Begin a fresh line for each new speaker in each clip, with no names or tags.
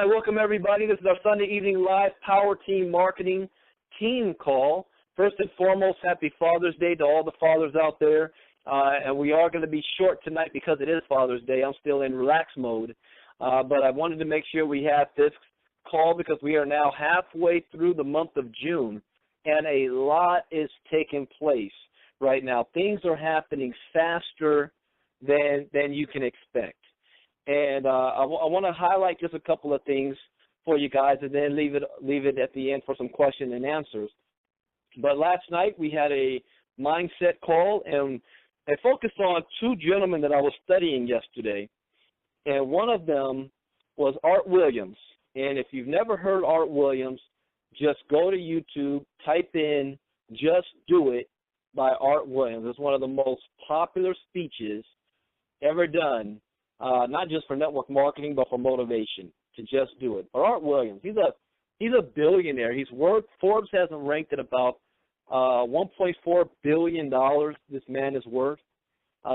welcome everybody. This is our Sunday evening live Power Team Marketing team call. First and foremost, happy Father's Day to all the fathers out there. And we are going to be short tonight because it is Father's Day. I'm still in relax mode. But I wanted to make sure we have this call because we are now halfway through the month of June, and a lot is taking place right now. Things are happening faster than you can expect. And I want to highlight just a couple of things for you guys and then leave it at the end for some question and answers. But last night we had a mindset call, and I focused on two gentlemen that I was studying yesterday. And one of them was Art Williams. And if you've never heard Art Williams, just go to YouTube, type in "Just Do It" by Art Williams. It's one of the most popular speeches ever done, not just for network marketing, but for motivation, to just do it. But Art Williams, he's a billionaire. Forbes has him ranked at about $1.4 billion this man is worth.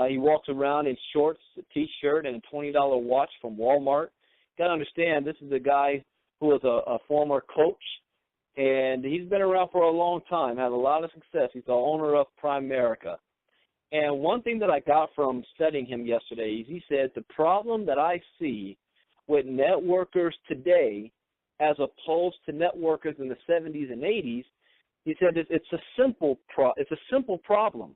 He walks around in shorts, a T-shirt, and a $20 watch from Walmart. Got to understand, this is a guy who is a former coach, and he's been around for a long time, had a lot of success. He's the owner of Primerica. And one thing that I got from studying him yesterday is he said the problem that I see with networkers today as opposed to networkers in the 70s and 80s, he said it's a simple problem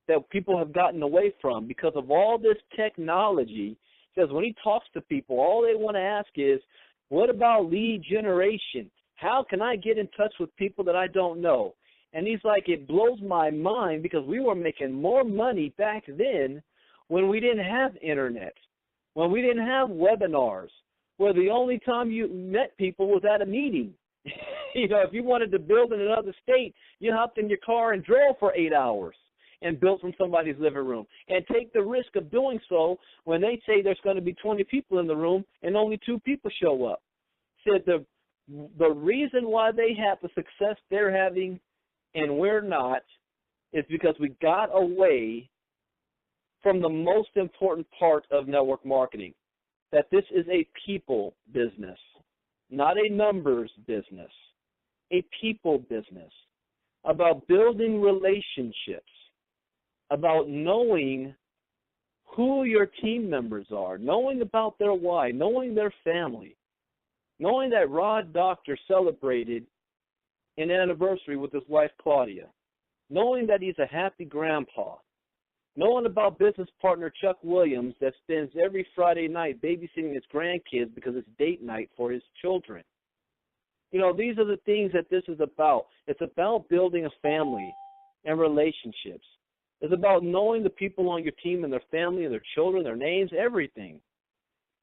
that people have gotten away from because of all this technology. He says when he talks to people, all they want to ask is, what about lead generation? How can I get in touch with people that I don't know? And he's like, it blows my mind because we were making more money back then when we didn't have internet, when we didn't have webinars, where the only time you met people was at a meeting. You know, if you wanted to build in another state, you hopped in your car and drove for 8 hours and built from somebody's living room. And take the risk of doing so when they say there's going to be 20 people in the room and only 2 people show up. Said the reason why they have the success they're having and we're not is because we got away from the most important part of network marketing, that this is a people business, not a numbers business, a people business, about building relationships, about knowing who your team members are, knowing about their why, knowing their family, knowing that Rod Doctor celebrated an anniversary with his wife Claudia, knowing that he's a happy grandpa, knowing about business partner Chuck Williams that spends every Friday night babysitting his grandkids because it's date night for his children. You know, these are the things that this is about. It's about building a family and relationships. It's about knowing the people on your team and their family and their children, their names, everything.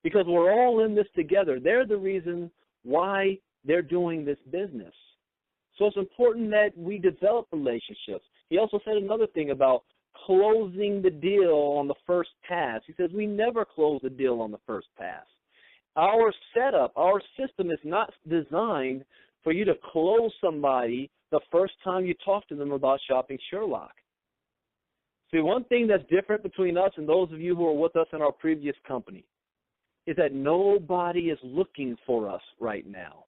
Because we're all in this together. They're the reason why they're doing this business. So it's important that we develop relationships. He also said another thing about closing the deal on the first pass. He says we never close the deal on the first pass. Our setup, our system is not designed for you to close somebody the first time you talk to them about shopping Sherlock. See, one thing that's different between us and those of you who are with us in our previous company is that nobody is looking for us right now.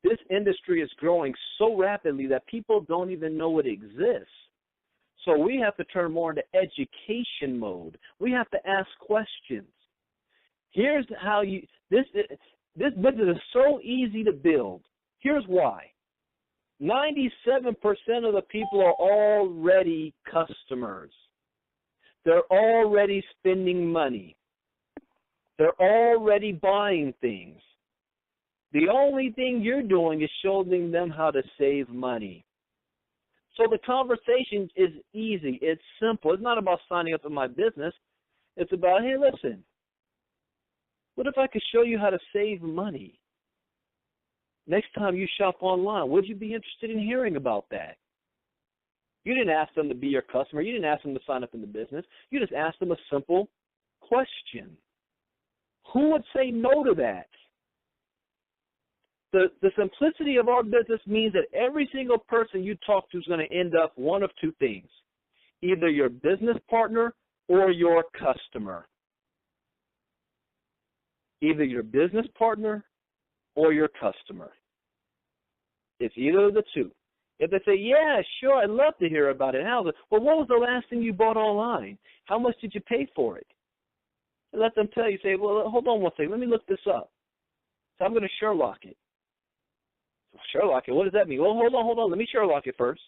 This industry is growing so rapidly that people don't even know it exists. So we have to turn more into education mode. We have to ask questions. Here's how this business is so easy to build. Here's why. 97% of the people are already customers. They're already spending money. They're already buying things. The only thing you're doing is showing them how to save money. So the conversation is easy. It's simple. It's not about signing up in my business. It's about, hey, listen, what if I could show you how to save money? Next time you shop online, would you be interested in hearing about that? You didn't ask them to be your customer. You didn't ask them to sign up in the business. You just asked them a simple question. Who would say no to that? The simplicity of our business means that every single person you talk to is going to end up one of two things, either your business partner or your customer. either your business partner or your customer. It's either of the two. If they say, yeah, sure, I'd love to hear about it. Well, what was the last thing you bought online? How much did you pay for it? Let them tell you, say, well, hold on one second, let me look this up. So I'm going to Sherlock it. Sherlock it, what does that mean? Well, hold on, let me Sherlock it first.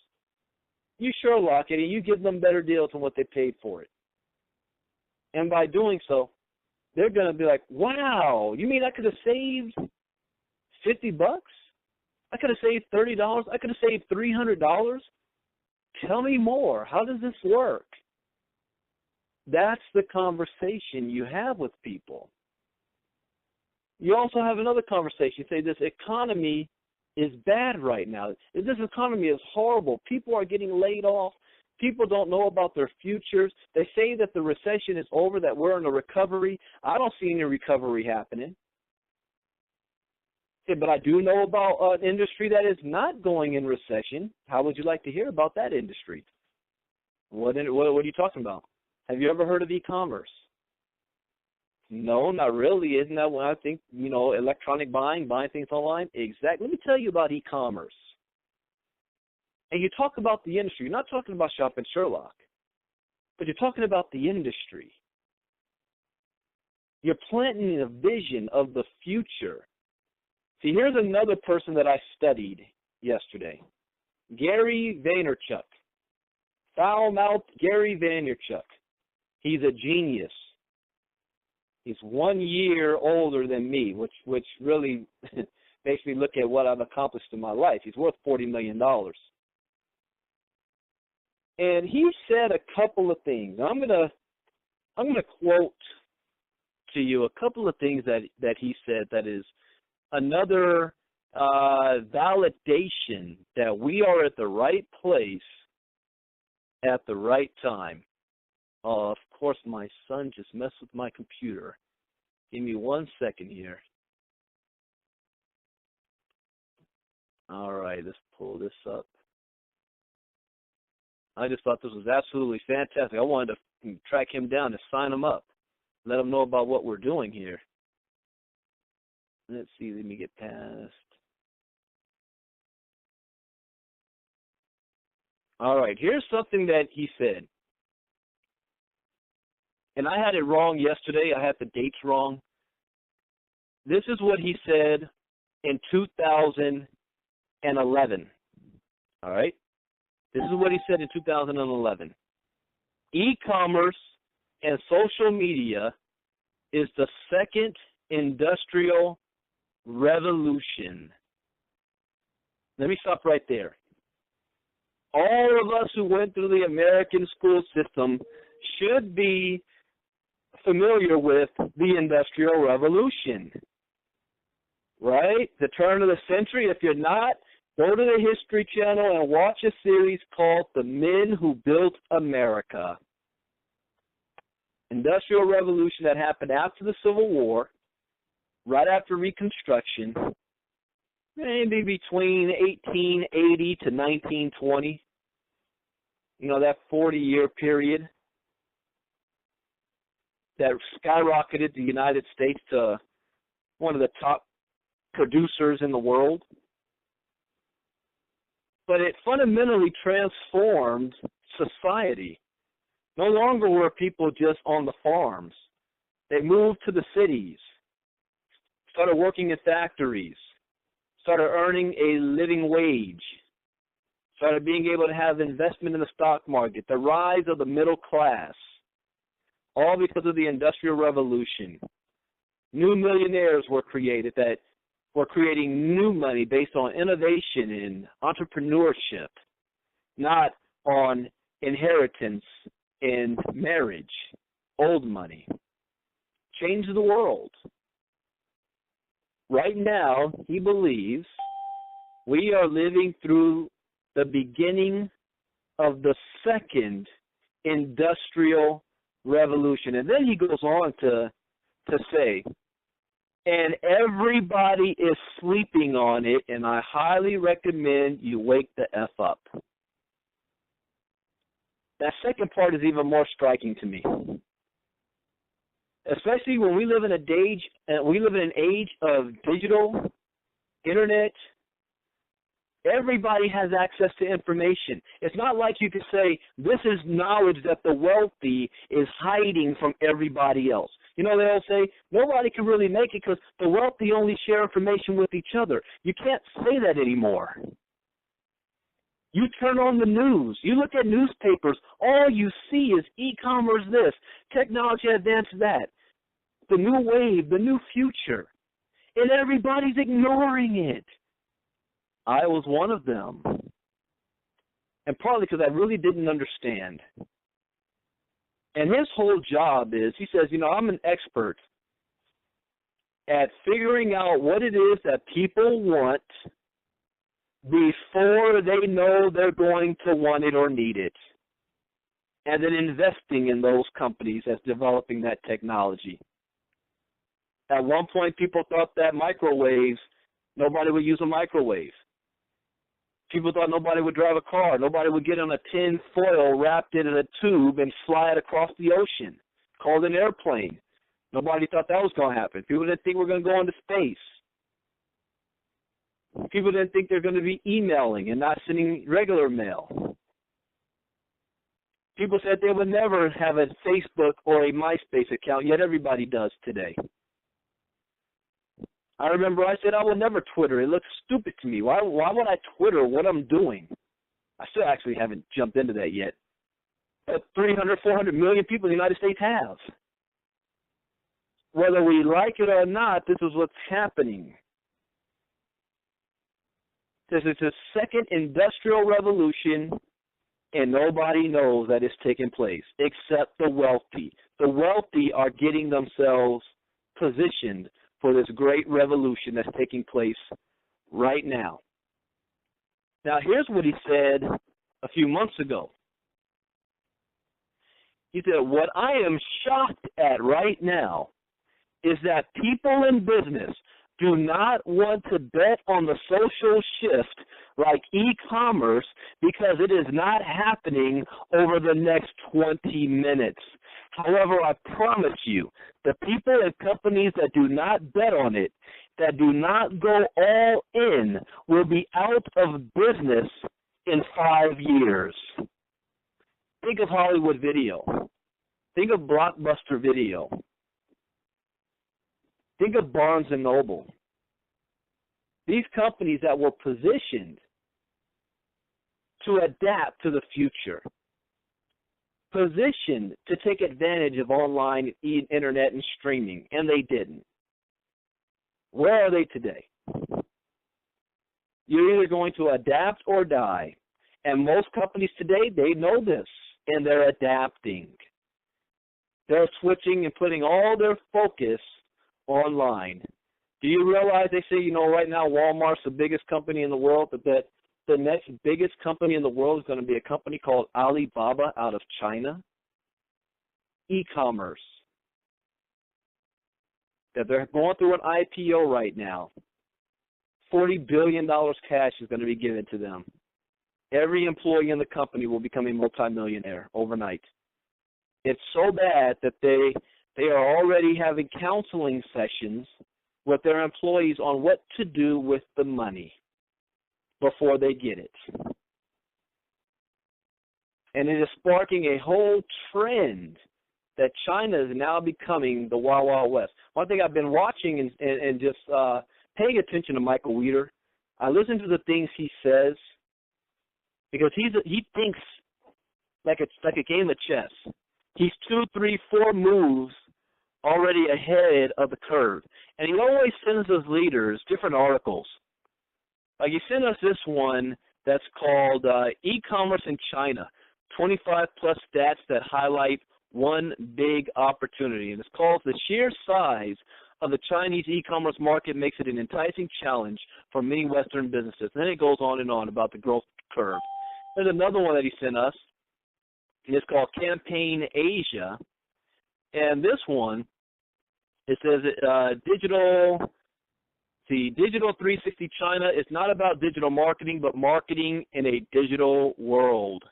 You Sherlock it, and you give them better deals than what they paid for it. And by doing so, they're going to be like, wow, you mean I could have saved $50? I could have saved $30. I could have saved $300. Tell me more. How does this work? That's the conversation you have with people. You also have another conversation. You say this economy is bad right now. This economy is horrible. People are getting laid off. People don't know about their futures. They say that the recession is over, that we're in a recovery. I don't see any recovery happening. But I do know about an industry that is not going in recession. How would you like to hear about that industry? What are you talking about? Have you ever heard of e-commerce? No, not really. Isn't that when I think, electronic buying things online? Exactly. Let me tell you about e-commerce. And you talk about the industry. You're not talking about shopping Sherlock, but you're talking about the industry. You're planting a vision of the future. See, here's another person that I studied yesterday, Gary Vaynerchuk. Foul-mouthed Gary Vaynerchuk. He's a genius. He's 1 year older than me, which really makes me look at what I've accomplished in my life. He's worth $40 million. And he said a couple of things. I'm gonna quote to you a couple of things that he said that is another validation that we are at the right place at the right time. Of course, my son just messed with my computer. Give me 1 second here. All right, let's pull this up. I just thought this was absolutely fantastic. I wanted to track him down and sign him up, let him know about what we're doing here. Let's see, let me get past. All right, here's something that he said. And I had it wrong yesterday. I had the dates wrong. This is what he said in 2011. All right? This is what he said in 2011. E-commerce and social media is the second industrial revolution. Let me stop right there. All of us who went through the American school system should be familiar with the Industrial Revolution, right? The turn of the century. If you're not, go to the History Channel and watch a series called The Men Who Built America. Industrial Revolution that happened after the Civil War, right after Reconstruction, maybe between 1880 to 1920, that 40-year period that skyrocketed the United States to one of the top producers in the world. But it fundamentally transformed society. No longer were people just on the farms. They moved to the cities, started working in factories, started earning a living wage, started being able to have investment in the stock market, the rise of the middle class, all because of the Industrial Revolution. New millionaires were created that were creating new money based on innovation and entrepreneurship, not on inheritance and marriage, old money. Changed the world. Right now, he believes we are living through the beginning of the second industrial revolution. And then he goes on to say, and everybody is sleeping on it, and I highly recommend you wake the F up. That second part is even more striking to me. especially when we live in an age of digital, internet. Everybody has access to information. It's not like you could say, this is knowledge that the wealthy is hiding from everybody else. You know, they'll say, nobody can really make it because the wealthy only share information with each other. You can't say that anymore. You turn on the news. You look at newspapers. All you see is e-commerce this, technology advance that, the new wave, the new future. And everybody's ignoring it. I was one of them. And partly because I really didn't understand. And his whole job is, he says, you know, I'm an expert at figuring out what it is that people want before they know they're going to want it or need it. And then investing in those companies as developing that technology. At one point, people thought that microwaves, nobody would use a microwave. People thought nobody would drive a car. Nobody would get on a tin foil wrapped in a tube and fly it across the ocean, called an airplane. Nobody thought that was going to happen. People didn't think we're going to go into space. People didn't think they're going to be emailing and not sending regular mail. People said they would never have a Facebook or a MySpace account, yet everybody does today. I remember I said I would never Twitter. It looks stupid to me. Why would I Twitter what I'm doing? I still actually haven't jumped into that yet. But 300, 400 million people in the United States have. Whether we like it or not, this is what's happening. This is the second industrial revolution, and nobody knows that it's taking place except the wealthy. The wealthy are getting themselves positioned for this great revolution that's taking place right now. Now, here's what he said a few months ago. He said, what I am shocked at right now is that people in business do not want to bet on the social shift like e-commerce because it is not happening over the next 20 minutes. However, I promise you, the people and companies that do not bet on it, that do not go all in, will be out of business in 5 years. Think of Hollywood Video. Think of Blockbuster Video. Think of Barnes & Noble. These companies that were positioned to adapt to the future, positioned to take advantage of online internet and streaming, and they didn't. Where are they today? You're either going to adapt or die. And most companies today, they know this, and they're adapting. They're switching and putting all their focus online. Do you realize they say, you know, right now Walmart's the biggest company in the world, but that the next biggest company in the world is going to be a company called Alibaba out of China? E-commerce. That they're going through an IPO right now. $40 billion cash is going to be given to them. Every employee in the company will become a multimillionaire overnight. It's so bad that they are already having counseling sessions with their employees on what to do with the money before they get it. And it is sparking a whole trend that China is now becoming the Wild Wild West. One thing I've been watching and just paying attention to Michael Weeder, I listen to the things he says because he thinks like a game of chess. He's 2, 3, 4 moves already ahead of the curve. And he always sends his leaders different articles. Like he sent us this one that's called E-Commerce in China, 25-plus stats that highlight one big opportunity. And it's called The Sheer Size of the Chinese E-Commerce Market Makes It an Enticing Challenge for Many Western Businesses. And then it goes on and on about the growth curve. There's another one that he sent us, and it's called Campaign Asia. And this one, it says Digital 360 China is not about digital marketing, but marketing in a digital world.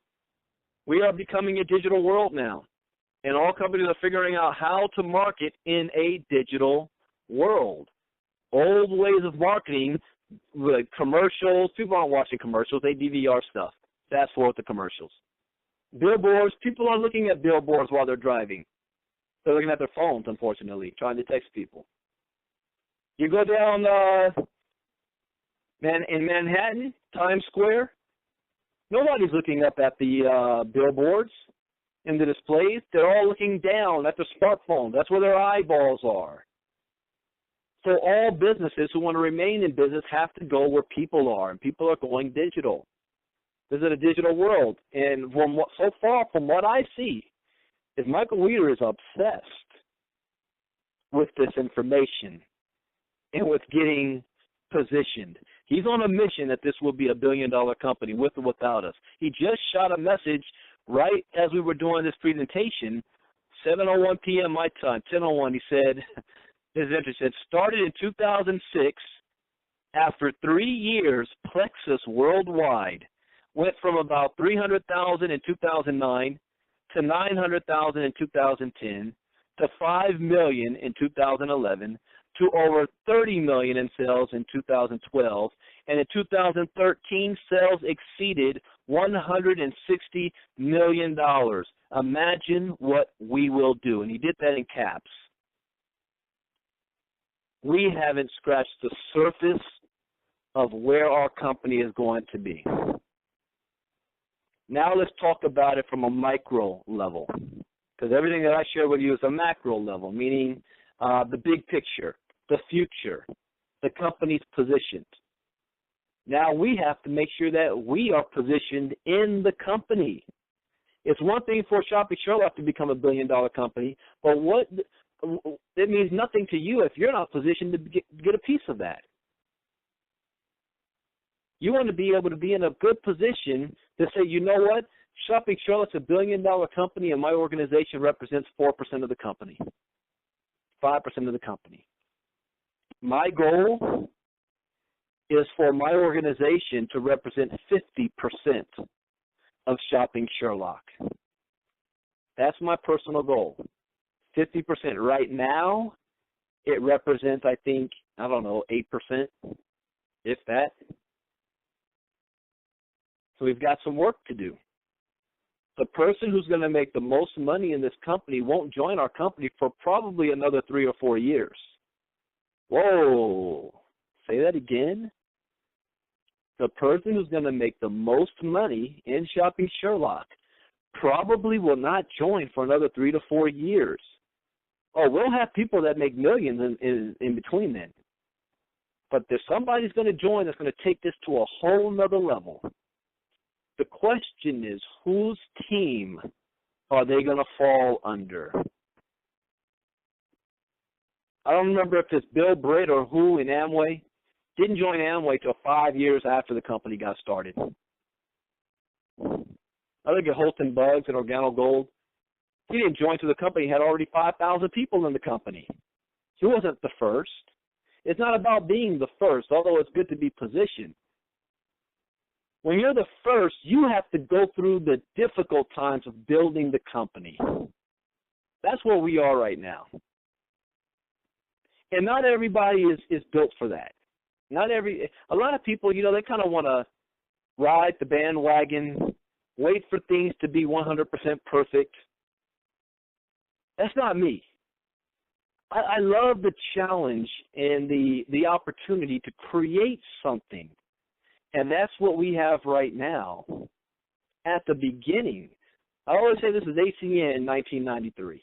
We are becoming a digital world now. And all companies are figuring out how to market in a digital world. Old ways of marketing, like commercials, people aren't watching commercials, they DVR stuff. Fast forward the commercials. Billboards, people are looking at billboards while they're driving. They're looking at their phones, unfortunately, trying to text people. You go down in Manhattan, Times Square, nobody's looking up at the billboards and the displays. They're all looking down at their smartphone. That's where their eyeballs are. So all businesses who want to remain in business have to go where people are, and people are going digital. This is a digital world. And so far, from what I see, is Michael Weeder is obsessed with this information and with getting positioned. He's on a mission that this will be a billion-dollar company with or without us. He just shot a message right as we were doing this presentation, 7:01 p.m. my time, 10:01. He said, this is interesting, started in 2006. After 3 years, Plexus worldwide went from about 300,000 in 2009 to 900,000 in 2010 to 5 million in 2011 to over 30 million in sales in 2012, and in 2013 sales exceeded $160 million. Imagine what we will do, and he did that in caps. We haven't scratched the surface of where our company is going to be. Now let's talk about it from a micro level, because everything that I share with you is a macro level, meaning the big picture, the future, the company's positioned. Now we have to make sure that we are positioned in the company. It's one thing for Shopping Sherlock to become a billion-dollar company, but it means nothing to you if you're not positioned to get a piece of that. You want to be able to be in a good position to say, you know what, Shopping Sherlock's a billion-dollar company and my organization represents 4% of the company, 5% of the company. My goal is for my organization to represent 50% of Shopping Sherlock. That's my personal goal, 50%. Right now, it represents, I think, 8%, if that. So we've got some work to do. The person who's going to make the most money in this company won't join our company for probably another 3 or 4 years. Whoa, say that again. The person who's going to make the most money in Shopping Sherlock probably will not join for another 3 to 4 years. Oh, we'll have people that make millions in between then. But there's somebody's going to join that's going to take this to a whole nother level. The question is, whose team are they going to fall under? I don't remember if it's Bill Britt or who in Amway. Didn't join Amway till 5 years after the company got started. I think at Holton Bugs and Organo Gold, he didn't join till the company had already 5,000 people in the company. He wasn't the first. It's not about being the first, although it's good to be positioned. When you're the first, you have to go through the difficult times of building the company. That's where we are right now. And not everybody is built for that. A lot of people, they kind of want to ride the bandwagon, wait for things to be 100% perfect. That's not me. I love the challenge and the opportunity to create something. And that's what we have right now. At the beginning, I always say this is ACN in 1993.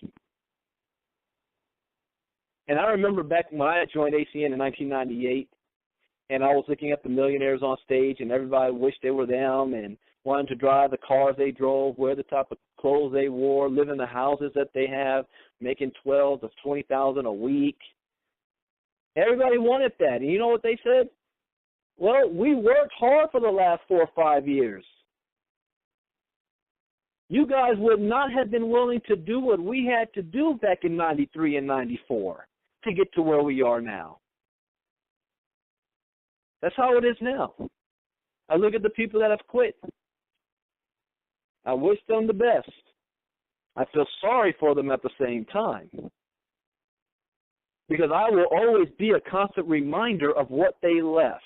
And I remember back when I joined ACN in 1998, and I was looking at the millionaires on stage, and everybody wished they were them and wanted to drive the cars they drove, wear the type of clothes they wore, live in the houses that they have, making $12,000 to $20,000 a week. Everybody wanted that. And you know what they said? Well, we worked hard for the last 4 or 5 years. You guys would not have been willing to do what we had to do back in 93 and 94 to get to where we are now. That's how it is now. I look at the people that have quit. I wish them the best. I feel sorry for them at the same time, because I will always be a constant reminder of what they left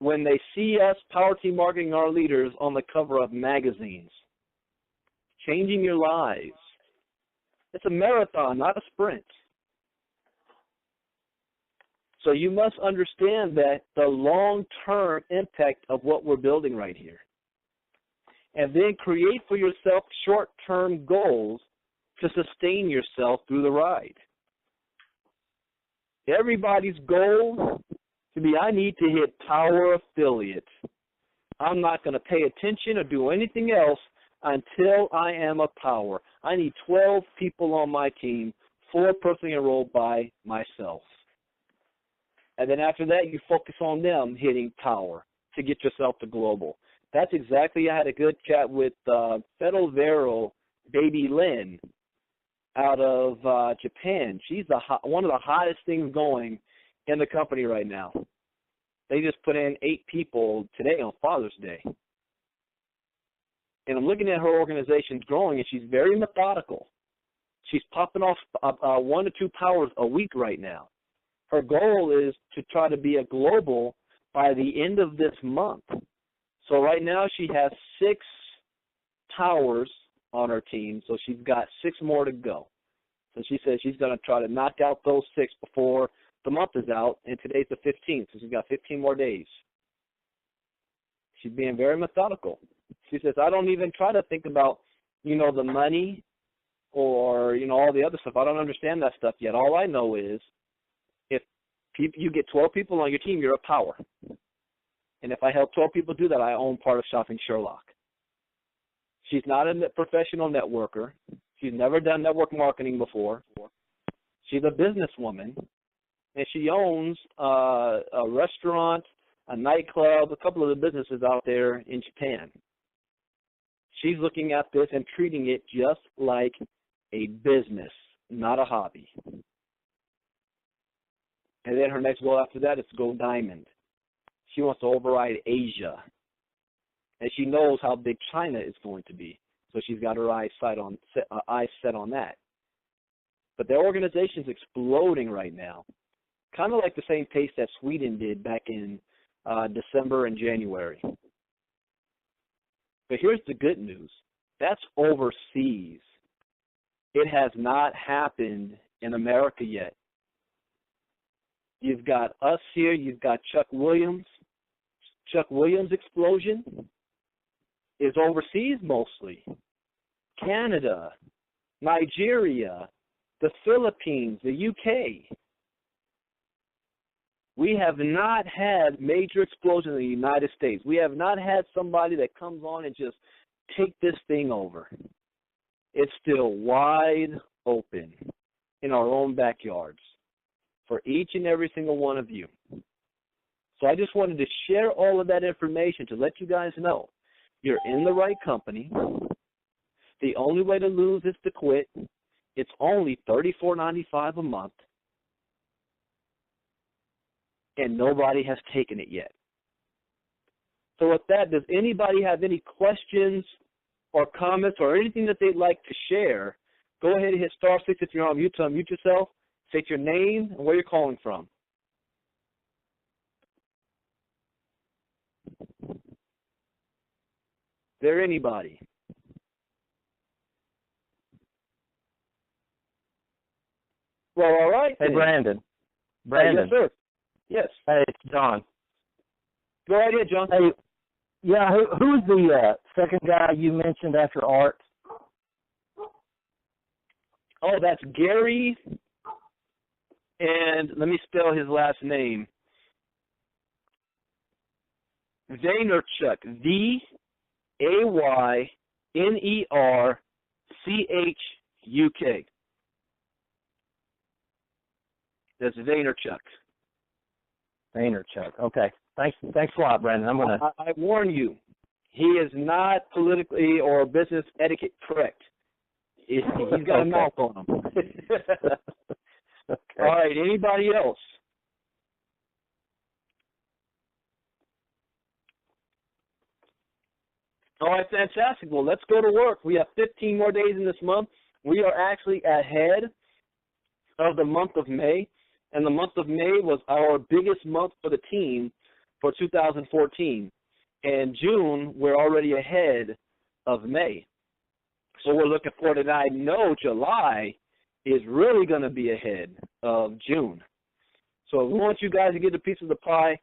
when they see us, Power Team Marketing, our leaders, on the cover of magazines. Changing your lives. It's a marathon, not a sprint. So you must understand that the long-term impact of what we're building right here. And then create for yourself short-term goals to sustain yourself through the ride. Everybody's goal to be, I need to hit Power Affiliate. I'm not going to pay attention or do anything else until I am a Power. I need 12 people on my team, 4 personally enrolled by myself. And then after that, you focus on them hitting Power to get yourself to global. That's exactly, I had a good chat with Federal Vero, Baby Lynn, out of Japan. She's one of the hottest things going in the company right now. They just put in 8 people today on Father's Day. And I'm looking at her organization growing, and she's very methodical. She's popping off 1 to 2 powers a week right now. Her goal is to try to be a global by the end of this month. So right now she has 6 powers on her team, so she's got 6 more to go. So she says she's going to try to knock out those 6 before the month is out, and today's the 15th, so she's got 15 more days. She's being very methodical. She says, I don't even try to think about, the money or, all the other stuff. I don't understand that stuff yet. All I know is if you get 12 people on your team, you're a Power. And if I help 12 people do that, I own part of Shopping Sherlock. She's not a professional networker. She's never done network marketing before. She's a businesswoman, and she owns a restaurant, a nightclub, a couple of the businesses out there in Japan. She's looking at this and treating it just like a business, not a hobby. And then her next goal after that is to go diamond. She wants to override Asia. And she knows how big China is going to be. So she's got her eyes set on that. But their organization's exploding right now, kind of like the same pace that Sweden did back in December and January. But here's the good news. That's overseas. It has not happened in America yet. You've got us here. You've got Chuck Williams. Chuck Williams' explosion is overseas mostly. Canada, Nigeria, the Philippines, the UK. We have not had major explosion in the United States. We have not had somebody that comes on and just take this thing over. It's still wide open in our own backyards for each and every single one of you. So I just wanted to share all of that information to let you guys know you're in the right company. The only way to lose is to quit. It's only $34.95 a month, and nobody has taken it yet. So with that, does anybody have any questions or comments or anything that they'd like to share? Go ahead and hit *6 if you're on mute to unmute yourself. State your name and where you're calling from. Is there anybody? Well, all right.
Hey, Brandon.
Yes, sir. Yes.
Hey, it's John.
Go right ahead, John.
Hey, yeah, who's the second guy you mentioned after Art?
Oh, that's Gary, and let me spell his last name. Vaynerchuk, Vaynerchuk. That's Vaynerchuk.
Vaynerchuk. Okay. Thanks a lot, Brandon.
I warn you, he is not politically or business etiquette correct. He's got a mouth on him.
Okay.
All right, anybody else? All right, fantastic. Well, let's go to work. We have 15 more days in this month. We are actually ahead of the month of May, and the month of May was our biggest month for the team for 2014. And June, we're already ahead of May. So we're looking forward to that. I know July is really going to be ahead of June. So we want you guys to get a piece of the pie.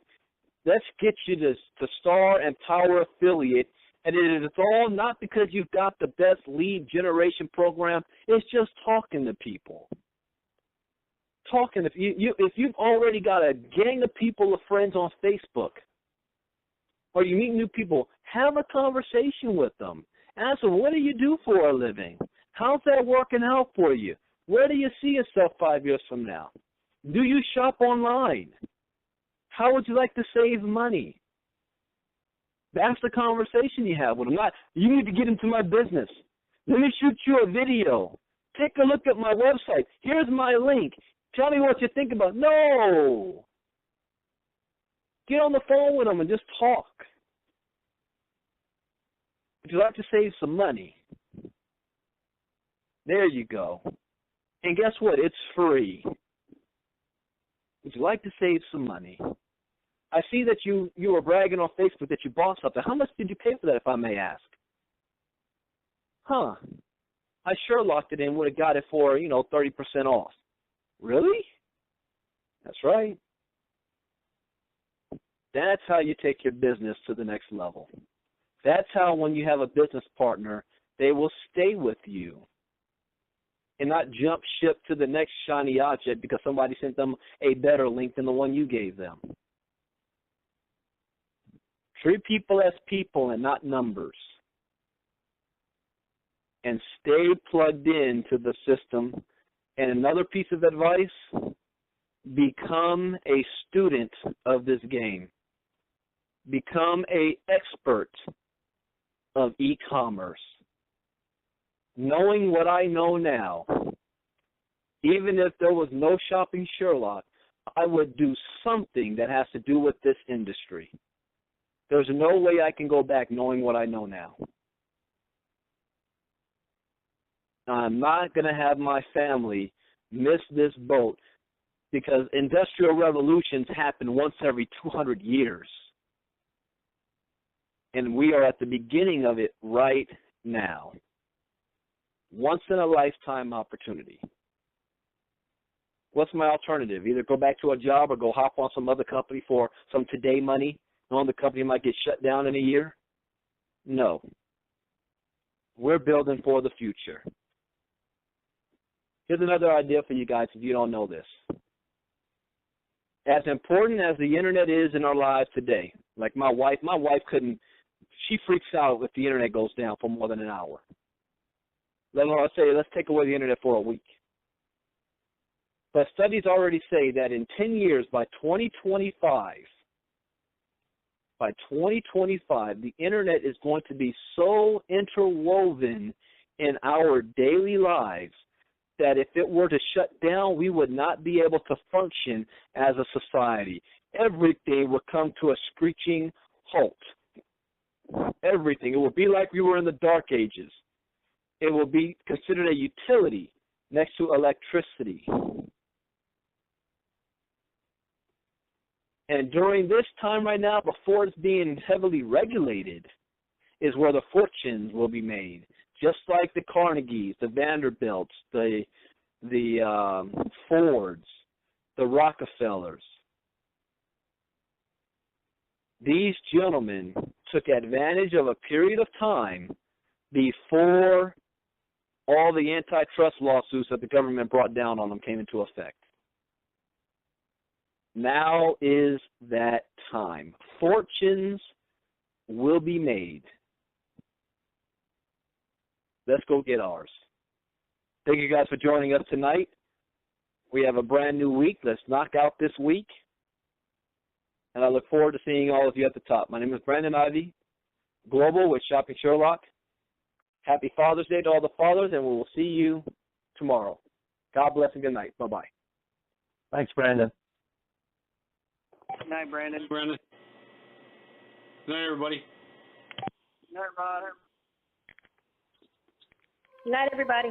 Let's get you to Star and Power Affiliate. And it is all not because you've got the best lead generation program. It's just talking to people. Talking. If you've already got a gang of people of friends on Facebook, or you meet new people, have a conversation with them. Ask them, what do you do for a living? How's that working out for you? Where do you see yourself 5 years from now? Do you shop online? How would you like to save money? That's the conversation you have with them. Not, you need to get into my business. Let me shoot you a video. Take a look at my website. Here's my link. Tell me what you think about it. No. Get on the phone with them and just talk. Would you like to save some money? There you go. And guess what? It's free. Would you like to save some money? I see that you were bragging on Facebook that you bought something. How much did you pay for that, if I may ask? I Sherlocked it and would have got it for, 30% off. Really? That's right. That's how you take your business to the next level. That's how, when you have a business partner, they will stay with you and not jump ship to the next shiny object because somebody sent them a better link than the one you gave them. Treat people as people and not numbers. And stay plugged into the system. And another piece of advice, become a student of this game. Become an expert of e-commerce. Knowing what I know now, even if there was no shopping Sherlock, I would do something that has to do with this industry. There's no way I can go back knowing what I know now. I'm not going to have my family miss this boat because industrial revolutions happen once every 200 years. And we are at the beginning of it right now. Once in a lifetime opportunity. What's my alternative? Either go back to a job or go hop on some other company for some today money, knowing the company might get shut down in a year? No. We're building for the future. Here's another idea for you guys if you don't know this. As important as the internet is in our lives today, like my wife couldn't, she freaks out if the internet goes down for more than an hour. Let's take away the internet for a week. But studies already say that in 10 years, by 2025, the internet is going to be so interwoven in our daily lives that if it were to shut down, we would not be able to function as a society. Everything would come to a screeching halt. Everything. It would be like we were in the Dark Ages. It will be considered a utility next to electricity. And during this time right now, before it's being heavily regulated, is where the fortunes will be made. Just like the Carnegies, the Vanderbilts, the Fords, the Rockefellers. These gentlemen took advantage of a period of time before all the antitrust lawsuits that the government brought down on them came into effect. Now is that time. Fortunes will be made. Let's go get ours. Thank you guys for joining us tonight. We have a brand new week. Let's knock out this week. And I look forward to seeing all of you at the top. My name is Brandon Ivey, Global with Shopping Sherlock. Happy Father's Day to all the fathers, and we will see you tomorrow. God bless and good night. Bye-bye.
Thanks, Brandon.
Good night, Brandon.
Brandon. Good night, everybody.
Good night, everybody.